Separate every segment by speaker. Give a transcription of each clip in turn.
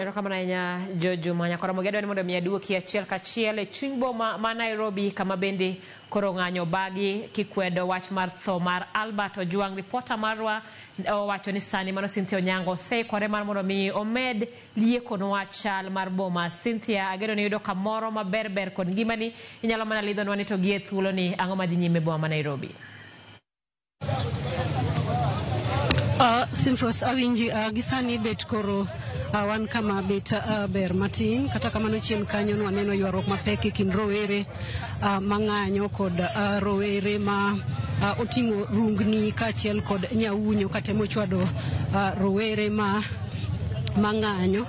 Speaker 1: Erokamana nya Jojo manya kora mogedo ni mondo miadu kiachiel kachiel e chuny boma ma Nairobi kama bende koro ng'anyo bagi kikwedo wach mar tho mar Albert Ojwang. Reporter marwa wacho ni sani mano Cynthia Onyango sei kore mar mondo mi omed lieko no wachal mar boma. Cynthia agero ni yudo kamoro maber kod ngimani inyalo mana lidho nwani to gie thuolo ni ang'o madhi nyime boma ma Nairobi.
Speaker 2: Simfros awinji gisani bet koro wan kama bet ber matin kata kamano chien kanyo waneno ywaruok mapek kin rowere mang'anyo kod rowere ma oting'o rungni kachiel kod nyaunyo katemo chwado rowere mang'anyo.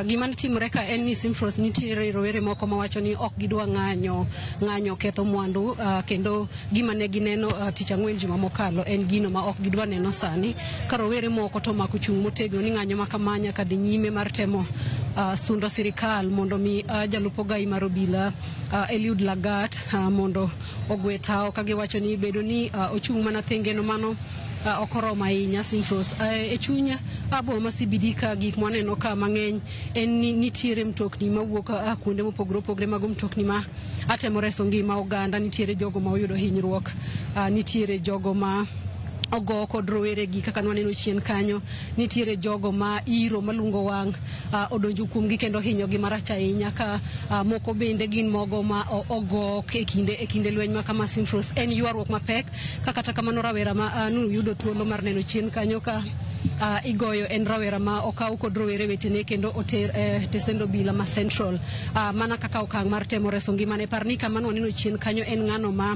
Speaker 2: Gima timore ka en ni Simfros nitiere rowere moko mawacho ni ok gidwa ng'anyo ketho mwandu kendo gima ne gineno tich ang'wen juma mokalo en gino ma ok gidwa neno sani ka rowere moko to mako chung motegno ni ng'anyo makamanya kadhi nyime mar temo sundo sirikal mondo mi jalup ogai mar obila Eliud Lagat mondo ogwe tao kagiwacho ni bedo ni ochung mana thengeno mano okoromo ahinya. Simfros e chunya boma CBD ka gik mwaneno ka mang'eny en ni nitiere mtokni mawuok kuonde mopogore mag mtokni ma atemo reso ngima oganda. Nitiere jogo ma oyudo hinyruok, nitiere jogo ma ogo kod rowere gi kaka nwaneno chien kanyo, nitiere jogo ma iro malungo wang odonjo kuomgi kendo hinyo gi marach ahinya ka moko bende gin mogo ma ogo e kinde lweny ma kama. Simfros en ywaruok mapek kata kamano rawera ma yudo thuolo mar neno chien kanyo ka igoyo en rawera ma okaw kod rowere wetene kendo oter tesendo bila ma Central mana kaka okang' mar temo reso ngimane. Parni kamano waneno chien kanyo en ng'ano ma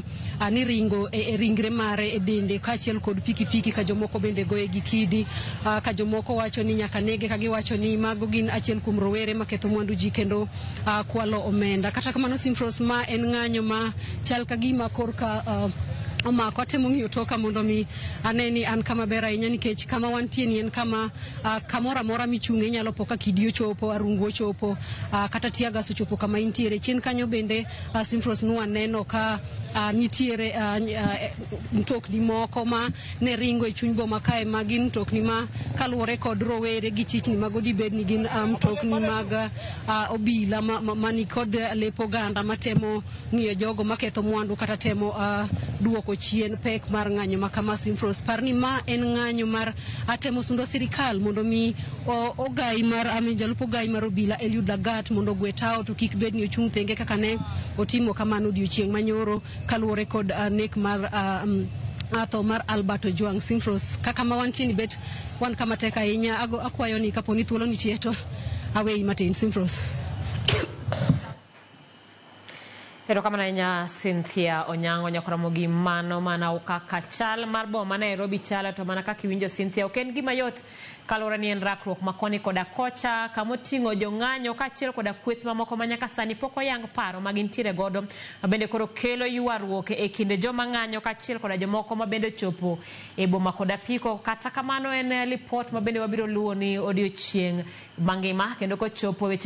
Speaker 2: ni ringo e ringre mare e dende kachiel kod pikipiki ka jomoko bende goye gi kidi ka jomoko wacho ni nyaka nege ka giwacho ni mago gin achiel kuom rowere maketho mwandu ji kendo kwalo omenda. Kata kamano Simfros ma en ng'anyo ma chal ka gima korka omako atemo ng'iyo toka mondo mi aneni an kama ber ahinya nikech kama wantie ni en kama kamora mora michunge nyalo poka kidi ochopo, arungu ochopo, kata tiagas ochopo kama intiere. Chien kanyo bende Simfros nwaneno ka nitiere mtokni moko ma ne ringo e chuny boma kae ma gin mtokni ma kaluwore kod rowere gi chichni mago dibed ni gin mtokni mag obila mani kod lepo ganda matemo ng'iyo jogo maketho mwandu kata temo duoko chien pek mar ng'anyo makama. Simfros parni ma en ng'anyo mar atemo sundo sirikal mondo mi ogai mar jalup ogai mar obila Eliud Lagat mondo gwe tao to kik bed ni ochung' thenge kaka ne otimo kamano odiochieng' manyoro kaluwore kod nek mar tho mar Albert Ojwang. Simfros kaka ma wantie ni bet wan kama tek ahinya. Akwayo ni kaponi thuolo nitie to awei matin. Simfros.
Speaker 1: Erokamana nya Cynthia Onyango nyakora mogi mano mana ukaka chal mar boma Nairobi chala to mana kaka iwinjo Cynthia ok en gima yot kalora ni en rakruok makoni koda kocha kamoting'o jong'anyo kachiel koda kweth mamoko manyaka sani pok oyang paro magintiere godo bende koro kelo ywaruok e kinde joma ng'anyo kachiel koda jomoko mabende chopo e boma koda piko. Kata kamano en report mabende wabiro luwo ni odiochieng' mangima kendo kochopo weche